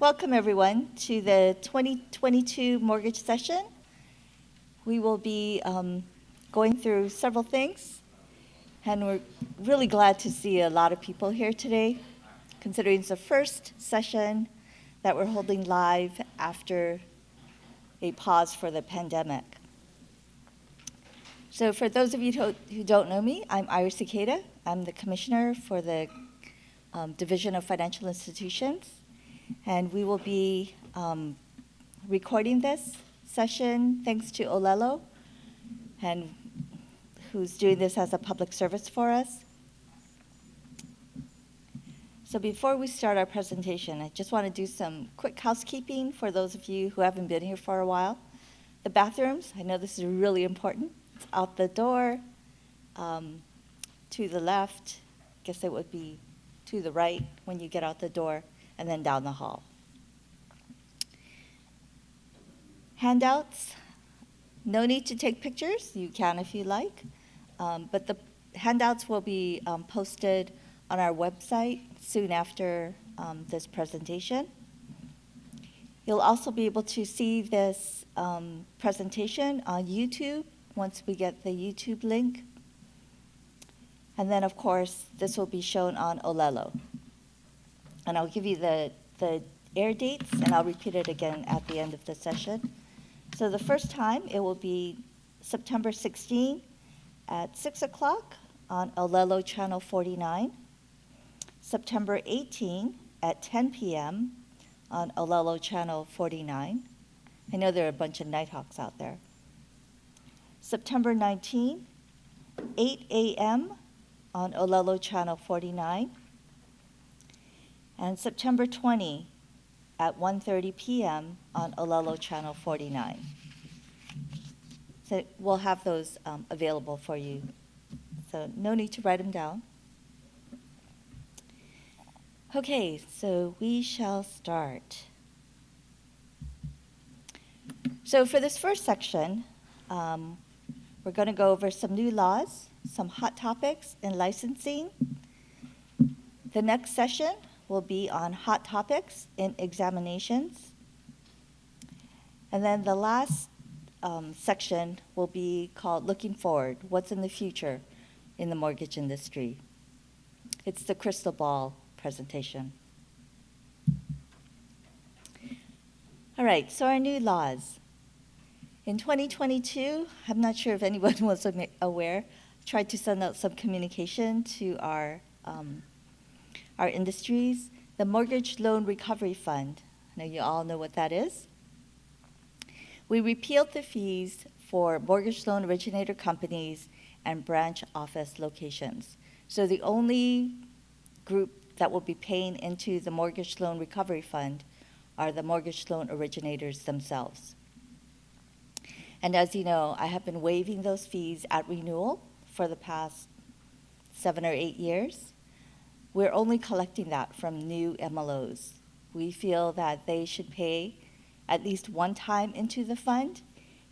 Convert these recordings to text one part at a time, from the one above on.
Welcome, everyone, to the 2022 mortgage session. We will be going through several things, and we're really glad to see a lot of people here today, considering it's the first session that we're holding live after a pause for the pandemic. So for those of you who don't know me, I'm Iris Ikeda. I'm the commissioner for the Division of Financial Institutions. And we will be recording this session thanks to Olelo, and who's doing this as a public service for us. So before we start our presentation, I just want to do some quick housekeeping for those of you who haven't been here for a while. The bathrooms, I know this is really important. It's out the door, to the left, I guess it would be to the right when you get out the door, and then down the hall. Handouts, no need to take pictures. You can if you like, but the handouts will be posted on our website soon after this presentation. You'll also be able to see this presentation on YouTube once we get the YouTube link. And then, of course, this will be shown on Olelo. And I'll give you the air dates, and I'll repeat it again at the end of the session. So the first time, it will be September 16 at 6 o'clock on Olelo Channel 49. September 18 at 10 p.m. on Olelo Channel 49. I know there are a bunch of Nighthawks out there. September 19, 8 a.m. on Olelo Channel 49. And September 20 at 1:30 p.m. on Olelo Channel 49. So we'll have those available for you. So no need to write them down. Okay, so we shall start. So for this first section, we're going to go over some new laws, some hot topics in licensing. The next session will be on hot topics in examinations. And then the last section will be called Looking Forward, What's in the Future in the Mortgage Industry. It's the crystal ball presentation. All right, so our new laws. In 2022, I'm not sure if anyone was aware, I tried to send out some communication to our industries. The Mortgage Loan Recovery Fund, I know you all know what that is. We repealed the fees for mortgage loan originator companies and branch office locations. So the only group that will be paying into the Mortgage Loan Recovery Fund are the mortgage loan originators themselves. And as you know, I have been waiving those fees at renewal for the past 7 or 8 years. We're only collecting that from new MLOs. We feel that they should pay at least one time into the fund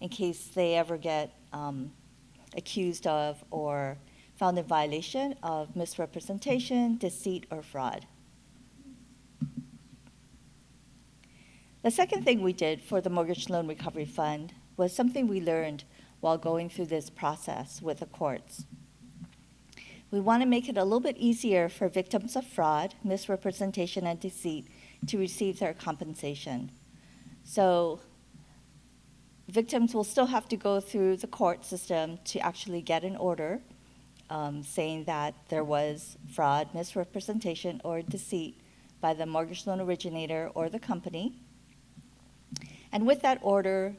in case they ever get accused of or found in violation of misrepresentation, deceit, or fraud. The second thing we did for the Mortgage Loan Recovery Fund was something we learned while going through this process with the courts. We want to make it a little bit easier for victims of fraud, misrepresentation, and deceit to receive their compensation. So victims will still have to go through the court system to actually get an order saying that there was fraud, misrepresentation, or deceit by the mortgage loan originator or the company. And with that order,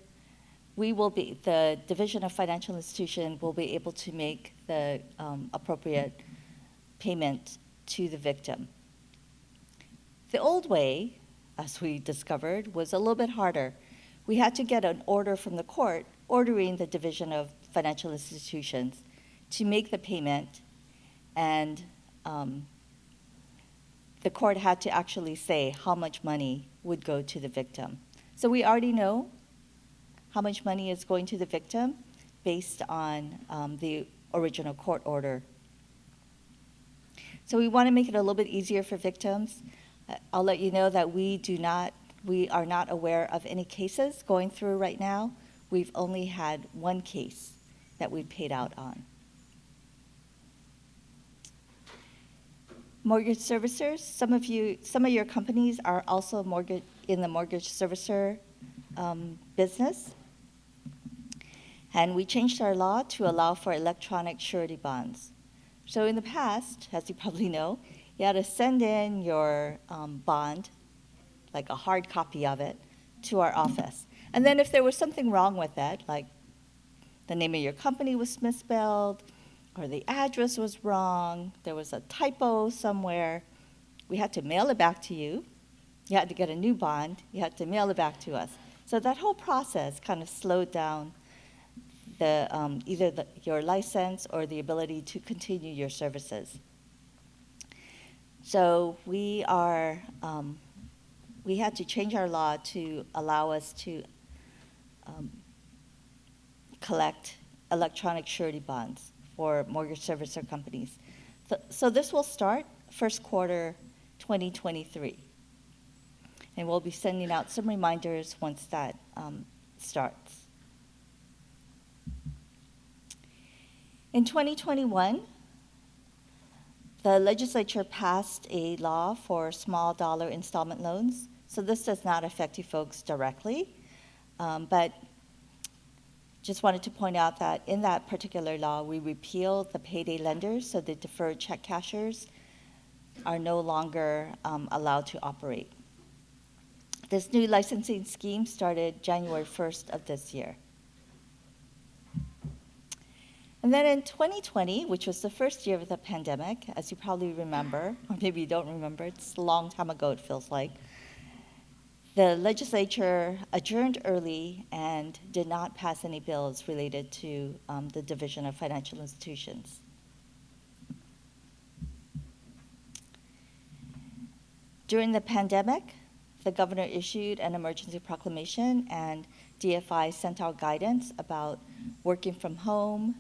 the Division of Financial Institution will be able to make the appropriate payment to the victim. The old way, as we discovered, was a little bit harder. We had to get an order from the court ordering the Division of Financial Institutions to make the payment, and the court had to actually say how much money would go to the victim. So we already know how much money is going to the victim based on the original court order. So we want to make it a little bit easier for victims. I'll let you know that we do not we are not aware of any cases going through right now. We've only had one case that we paid out on. Mortgage servicers, some of your companies are also in the mortgage servicer business. And we changed our law to allow for electronic surety bonds. So in the past, as you probably know, you had to send in your bond, like a hard copy of it, to our office. And then if there was something wrong with it, like the name of your company was misspelled, or the address was wrong, there was a typo somewhere, we had to mail it back to you. You had to get a new bond. You had to mail it back to us. So that whole process kind of slowed down your license or the ability to continue your services. So we had to change our law to allow us to collect electronic surety bonds for mortgage servicer companies. So this will start first quarter 2023. And we'll be sending out some reminders once that starts. In 2021, the legislature passed a law for small dollar installment loans. So this does not affect you folks directly, but just wanted to point out that in that particular law, we repealed the payday lenders, so the deferred check cashers are no longer allowed to operate. This new licensing scheme started January 1st of this year. And then in 2020, which was the first year of the pandemic, as you probably remember, or maybe you don't remember, it's a long time ago, it feels like, the legislature adjourned early and did not pass any bills related to the Division of Financial Institutions. During the pandemic, the governor issued an emergency proclamation, and DFI sent out guidance about working from home,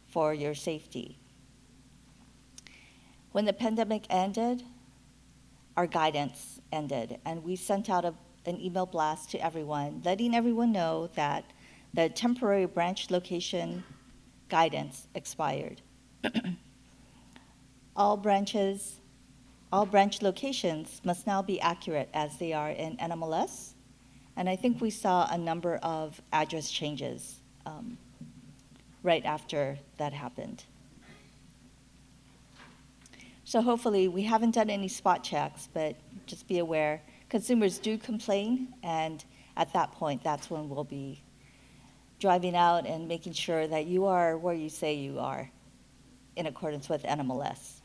for your safety. When the pandemic ended, our guidance ended, and we sent out an email blast to everyone, letting everyone know that the temporary branch location guidance expired. All branch locations must now be accurate as they are in NMLS, and I think we saw a number of address changes right after that happened. So hopefully, we haven't done any spot checks, but just be aware, consumers do complain, and at that point, that's when we'll be driving out and making sure that you are where you say you are in accordance with NMLS.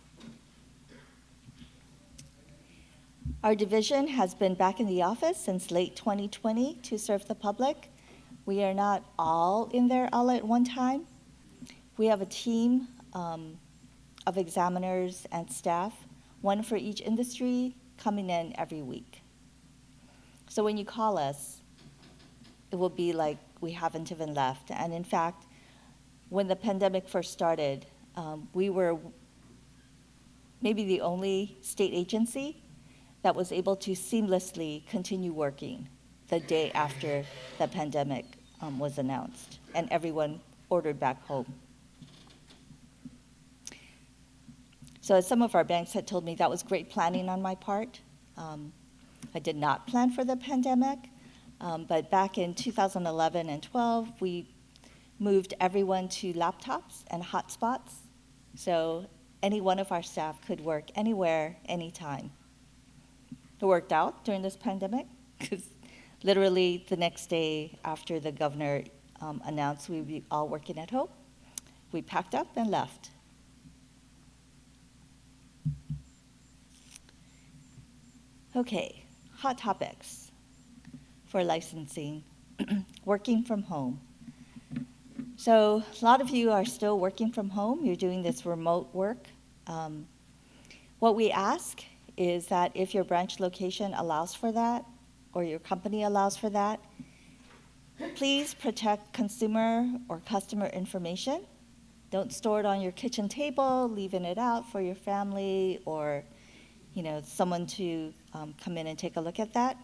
Our division has been back in the office since late 2020 to serve the public. We are not all in there all at one time. We have a team of examiners and staff, one for each industry, coming in every week. So when you call us, it will be like we haven't even left. And in fact, when the pandemic first started, we were maybe the only state agency that was able to seamlessly continue working the day after the pandemic was announced, and everyone ordered back home. So as some of our banks had told me, that was great planning on my part. I did not plan for the pandemic, but back in 2011 and 12, we moved everyone to laptops and hotspots, so any one of our staff could work anywhere, anytime. It worked out during this pandemic, because literally the next day after the governor announced we would be all working at home, we packed up and left. Okay, hot topics for licensing, working from home. So a lot of you are still working from home. You're doing this remote work. What we ask is that if your branch location allows for that, or your company allows for that, please protect consumer or customer information. Don't store it on your kitchen table, leaving it out for your family or someone to come in and take a look at that.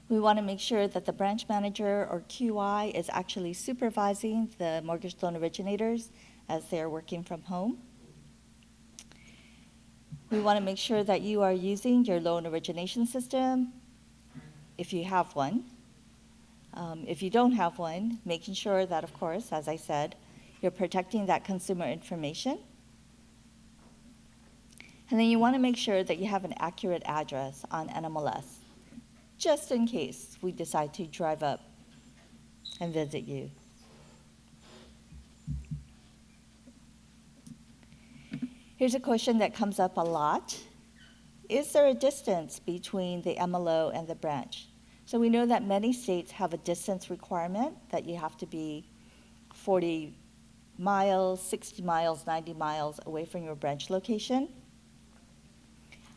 We want to make sure that the branch manager or QI is actually supervising the mortgage loan originators as they're working from home. We want to make sure that you are using your loan origination system if you have one. If you don't have one, making sure that, of course, as I said, you're protecting that consumer information. And then you want to make sure that you have an accurate address on NMLS, just in case we decide to drive up and visit you. Here's a question that comes up a lot. Is there a distance between the MLO and the branch? So we know that many states have a distance requirement that you have to be 40 miles, 60 miles, 90 miles away from your branch location.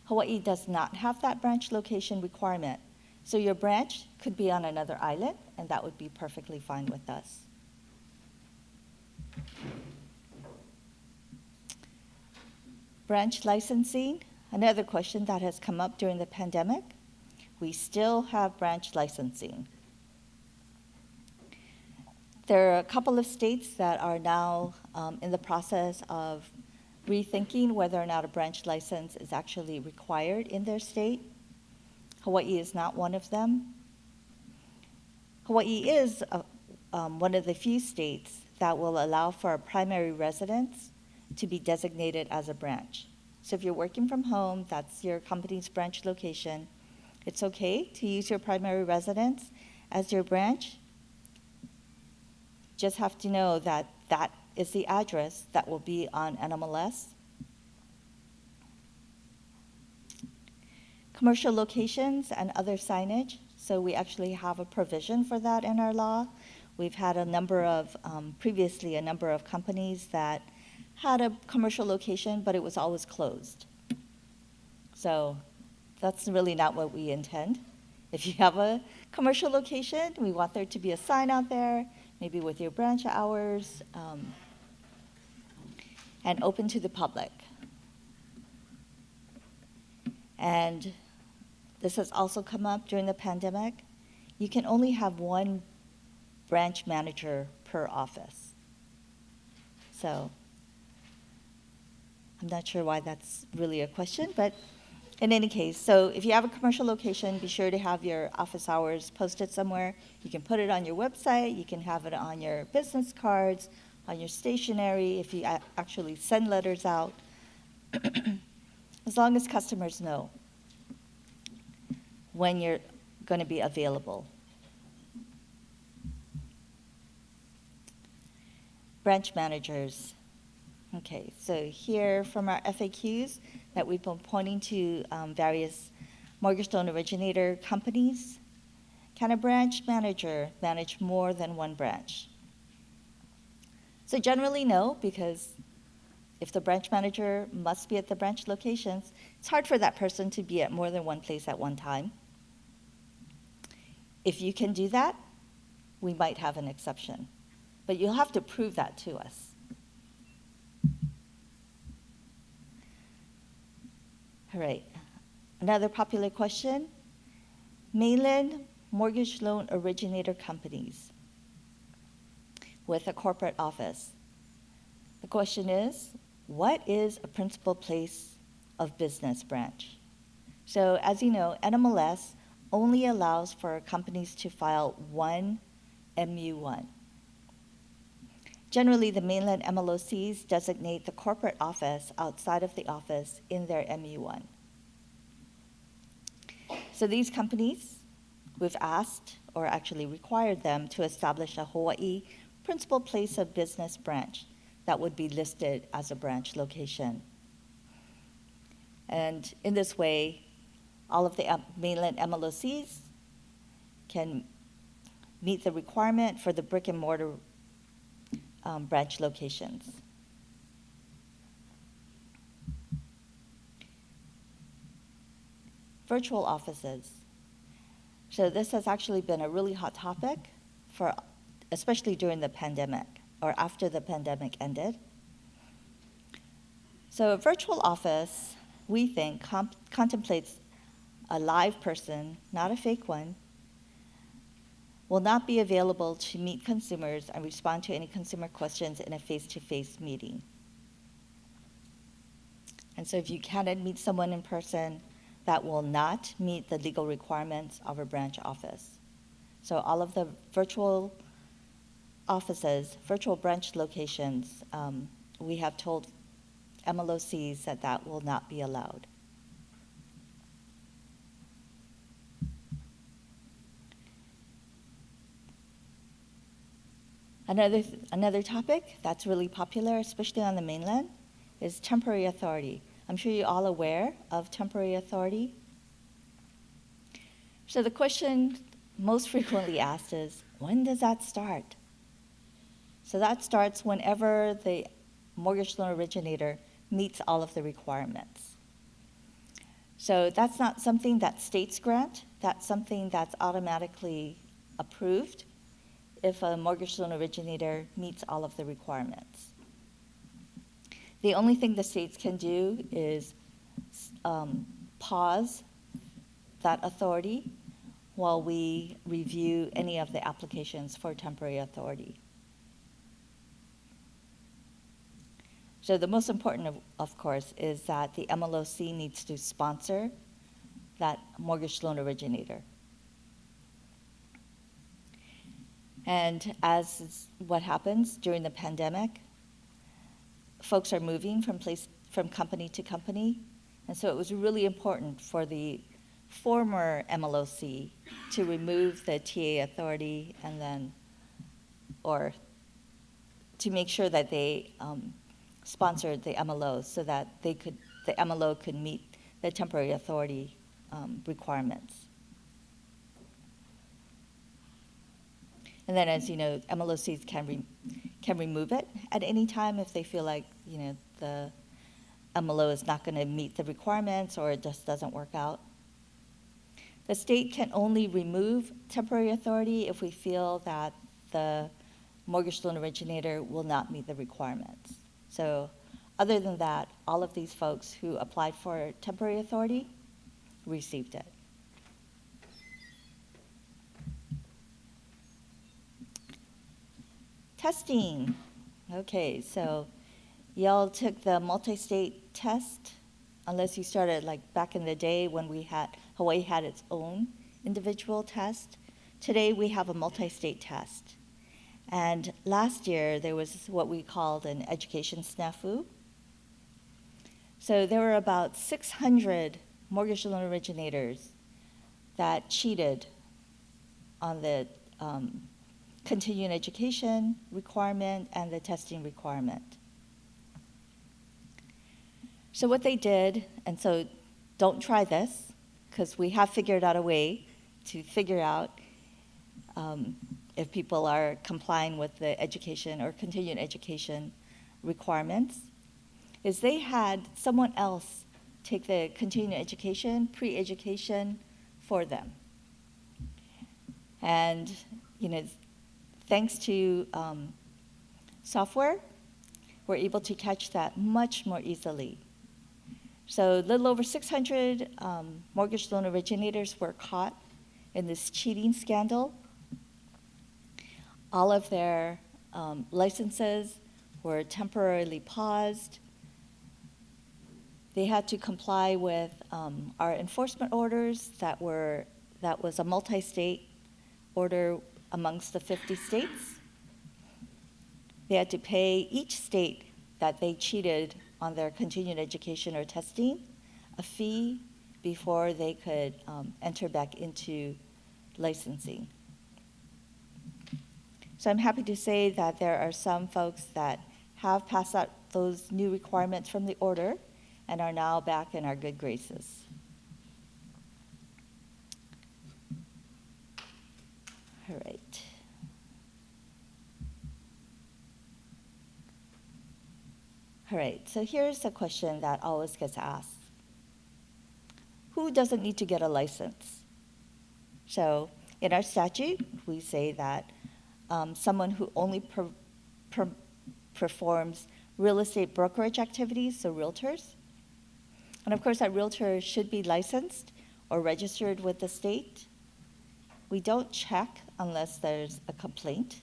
Hawaii does not have that branch location requirement. So your branch could be on another island, and that would be perfectly fine with us. Branch licensing, another question that has come up during the pandemic. We still have branch licensing. There are a couple of states that are now in the process of rethinking whether or not a branch license is actually required in their state. Hawaii is not one of them. Hawaii is one of the few states that will allow for a primary residence to be designated as a branch. So if you're working from home, that's your company's branch location, it's okay to use your primary residence as your branch. Just have to know that that is the address that will be on NMLS. Commercial locations and other signage. So we actually have a provision for that in our law. We've had previously a number of companies that had a commercial location, but it was always closed. So that's really not what we intend. If you have a commercial location, we want there to be a sign out there, maybe with your branch hours, and open to the public. And this has also come up during the pandemic. You can only have one branch manager per office. So I'm not sure why that's really a question, but in any case, so if you have a commercial location, be sure to have your office hours posted somewhere. You can put it on your website, you can have it on your business cards, on your stationery, if you actually send letters out, as long as customers know when you're going to be available. Branch managers. Okay, so here from our FAQs that we've been pointing to various mortgage loan originator companies. Can a branch manager manage more than one branch? So generally no, because if the branch manager must be at the branch locations, it's hard for that person to be at more than one place at one time. If you can do that, we might have an exception. But you'll have to prove that to us. All right, another popular question, mainland mortgage loan originator companies with a corporate office. The question is, what is a principal place of business branch? So as you know, NMLS only allows for companies to file one MU1. Generally, the mainland MLOCs designate the corporate office outside of the office in their MU1. So these companies, we've asked, or actually required them to establish a Hawaii principal place of business branch that would be listed as a branch location. And in this way, all of the mainland MLOCs can meet the requirement for the brick and mortar branch locations. Virtual offices. So this has actually been a really hot topic especially during the pandemic or after the pandemic ended. So a virtual office we think, contemplates a live person, not a fake one, will not be available to meet consumers and respond to any consumer questions in a face-to-face meeting. And so if you cannot meet someone in person, that will not meet the legal requirements of a branch office. So all of the virtual offices, virtual branch locations, we have told MLOCs that that will not be allowed. Another topic that's really popular, especially on the mainland, is temporary authority. I'm sure you're all aware of temporary authority. So the question most frequently asked is, when does that start? So that starts whenever the mortgage loan originator meets all of the requirements. So that's not something that states grant, that's something that's automatically approved if a mortgage loan originator meets all of the requirements. The only thing the states can do is pause that authority while we review any of the applications for temporary authority. So the most important, of course, is that the MLOC needs to sponsor that mortgage loan originator. And as is what happens during the pandemic, folks are moving from company to company, and so it was really important for the former MLOC to remove the TA authority and then, or to make sure that they sponsored the MLO so that the MLO could meet the temporary authority requirements. And then, as you know, MLOCs can remove it at any time if they feel like, you know, the MLO is not going to meet the requirements or it just doesn't work out. The state can only remove temporary authority if we feel that the mortgage loan originator will not meet the requirements. So other than that, all of these folks who applied for temporary authority received it. Testing. Okay, so y'all took the multi-state test, unless you started like back in the day when Hawaii had its own individual test. Today we have a multi-state test. And last year there was what we called an education snafu. So there were about 600 mortgage loan originators that cheated on the continuing education requirement and the testing requirement. So what they did, and so don't try this, because we have figured out a way to figure out if people are complying with the education or continuing education requirements, is they had someone else take the continuing education, pre-education for them. And, you know, thanks to software, we're able to catch that much more easily. So a little over 600 mortgage loan originators were caught in this cheating scandal. All of their licenses were temporarily paused. They had to comply with our enforcement orders that was a multi-state order amongst the 50 states. They had to pay each state that they cheated on their continuing education or testing a fee before they could enter back into licensing. So I'm happy to say that there are some folks that have passed out those new requirements from the order and are now back in our good graces. All right. All right, so here's a question that always gets asked. Who doesn't need to get a license? So in our statute, we say that someone who only performs real estate brokerage activities, so realtors, And of course, that realtor should be licensed or registered with the state. We don't check unless there's a complaint.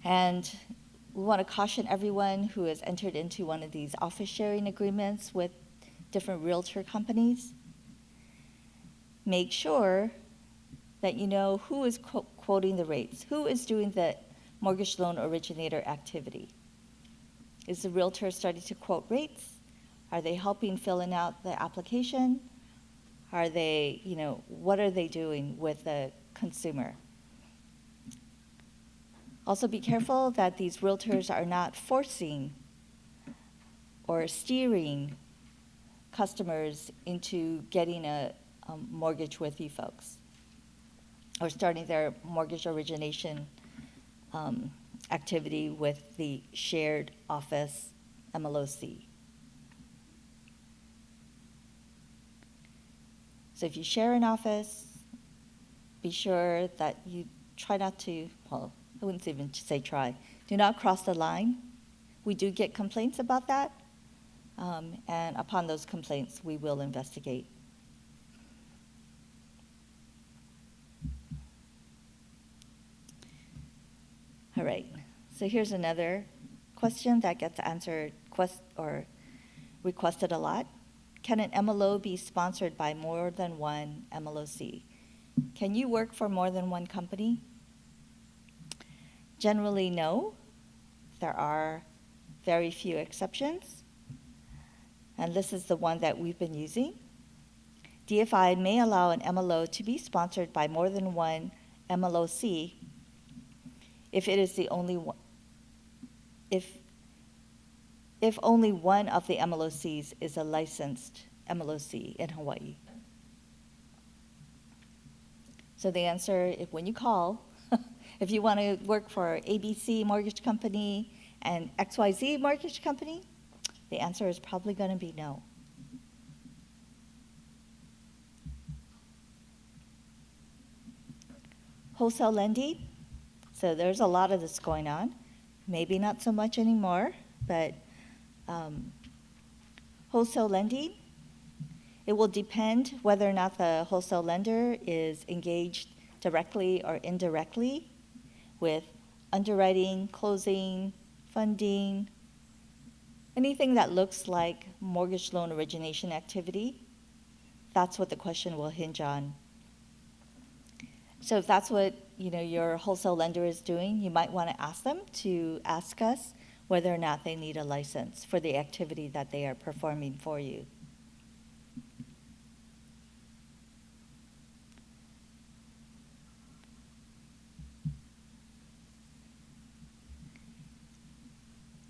And we want to caution everyone who has entered into one of these office sharing agreements with different realtor companies. Make sure that you know who is quoting the rates, who is doing the mortgage loan originator activity. Is the realtor starting to quote rates? Are they helping filling out the application? Are they, what are they doing with the consumer? Also be careful that these realtors are not forcing or steering customers into getting a mortgage with you folks or starting their mortgage origination activity with the shared office MLOC. So if you share an office, be sure that you try not to, well, I wouldn't even say try, do not cross the line. We do get complaints about that, and upon those complaints, we will investigate. All right, so here's another question that gets answered or requested a lot. Can an MLO be sponsored by more than one MLOC? Can you work for more than one company? Generally, no. There are very few exceptions, and this is the one that we've been using. DFI may allow an MLO to be sponsored by more than one MLOC if it is the only one, if only one of the MLOCs is a licensed MLOC in Hawaii. So the answer, when you call, if you want to work for ABC Mortgage Company and XYZ Mortgage Company, the answer is probably going to be no. Wholesale lending. So there's a lot of this going on. Maybe not so much anymore, but wholesale lending, it will depend whether or not the wholesale lender is engaged directly or indirectly with underwriting, closing, funding, anything that looks like mortgage loan origination activity. That's what the question will hinge on. So if that's what your wholesale lender is doing, you might want to ask them to ask us whether or not they need a license for the activity that they are performing for you.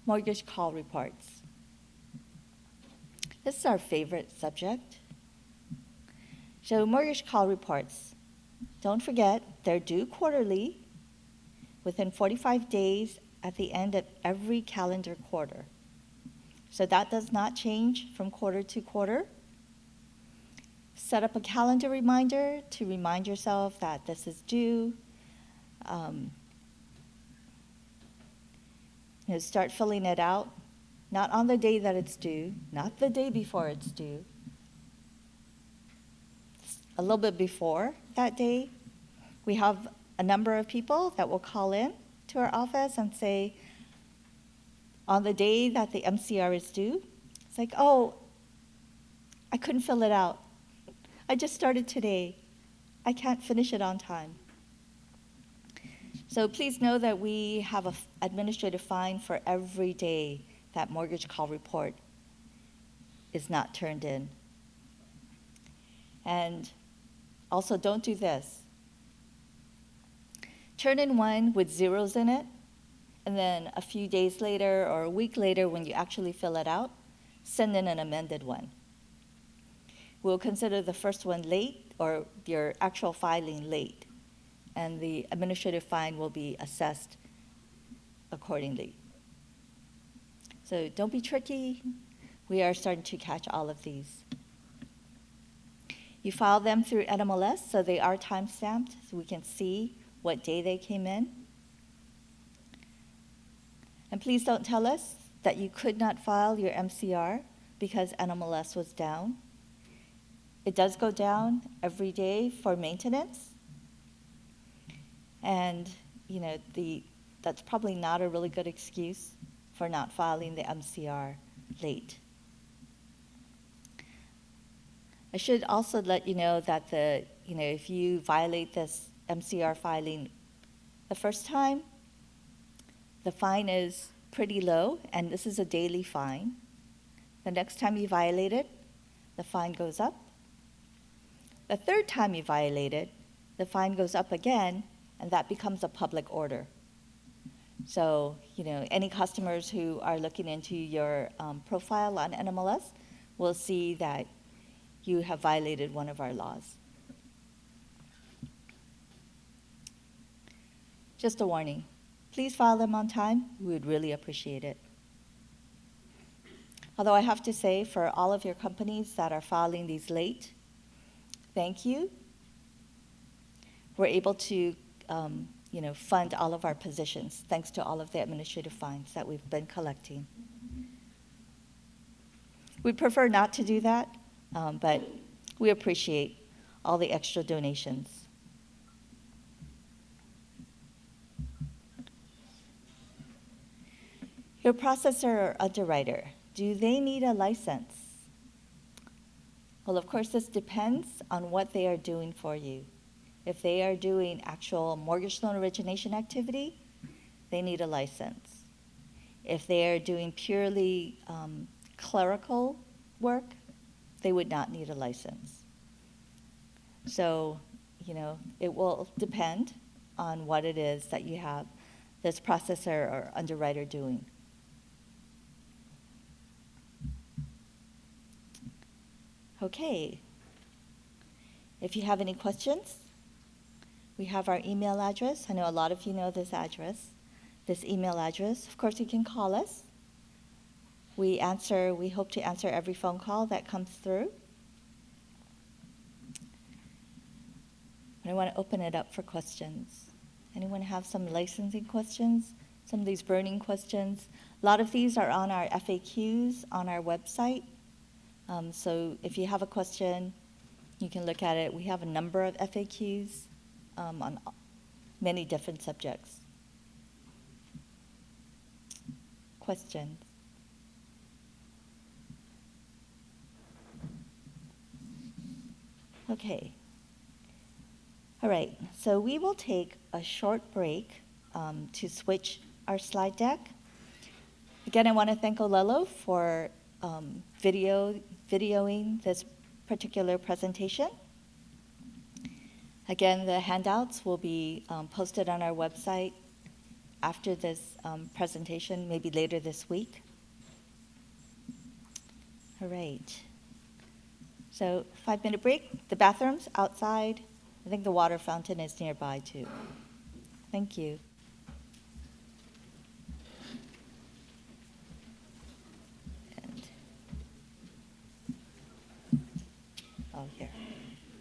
Mortgage call reports. This is our favorite subject. So mortgage call reports, don't forget, they're due quarterly within 45 days at the end of every calendar quarter. So that does not change from quarter to quarter. Set up a calendar reminder to remind yourself that this is due. Start filling it out, not on the day that it's due, not the day before it's due, a little bit before that day. We have a number of people that will call in to our office and say, on the day that the MCR is due, it's like, oh, I couldn't fill it out. I just started today. I can't finish it on time. So please know that we have an administrative fine for every day that mortgage call report is not turned in. And also don't do this. Turn in one with zeros in it, and then a few days later or a week later when you actually fill it out, send in an amended one. We'll consider the first one late or your actual filing late, and the administrative fine will be assessed accordingly. So don't be tricky. We are starting to catch all of these. You file them through NMLS, so they are time-stamped, so we can see what day they came in. And please don't tell us that you could not file your MCR because NMLS was down. It does go down every day for maintenance. And, that's probably not a really good excuse for not filing the MCR late. I should also let you know that if you violate this MCR filing the first time, the fine is pretty low, and this is a daily fine. The next time you violate it, the fine goes up. The third time you violate it, the fine goes up again, and that becomes a public order. So, any customers who are looking into your profile on NMLS will see that you have violated one of our laws. Just a warning. Please file them on time. We would really appreciate it. Although I have to say, for all of your companies that are filing these late, thank you. We're able to, fund all of our positions thanks to all of the administrative fines that we've been collecting. We prefer not to do that, but we appreciate all the extra donations. Your processor or underwriter, do they need a license? Well, of course, this depends on what they are doing for you. If they are doing actual mortgage loan origination activity, they need a license. If they are doing purely clerical work, they would not need a license. So, it will depend on what it is that you have this processor or underwriter doing. Okay. If you have any questions, we have our email address. I know a lot of you know this email address. Of course, you can call us. We hope to answer every phone call that comes through. And I want to open it up for questions. Anyone have some licensing questions? Some of these burning questions? A lot of these are on our FAQs on our website. So if you have a question, you can look at it. We have a number of FAQs on many different subjects. Questions? Okay. All right, so we will take a short break to switch our slide deck. Again, I want to thank Olelo for videoing this particular presentation. Again, the handouts will be posted on our website after this presentation, maybe later this week. All right. So 5-minute break. The bathrooms outside. I think the water fountain is nearby too. Thank you. And, oh, here.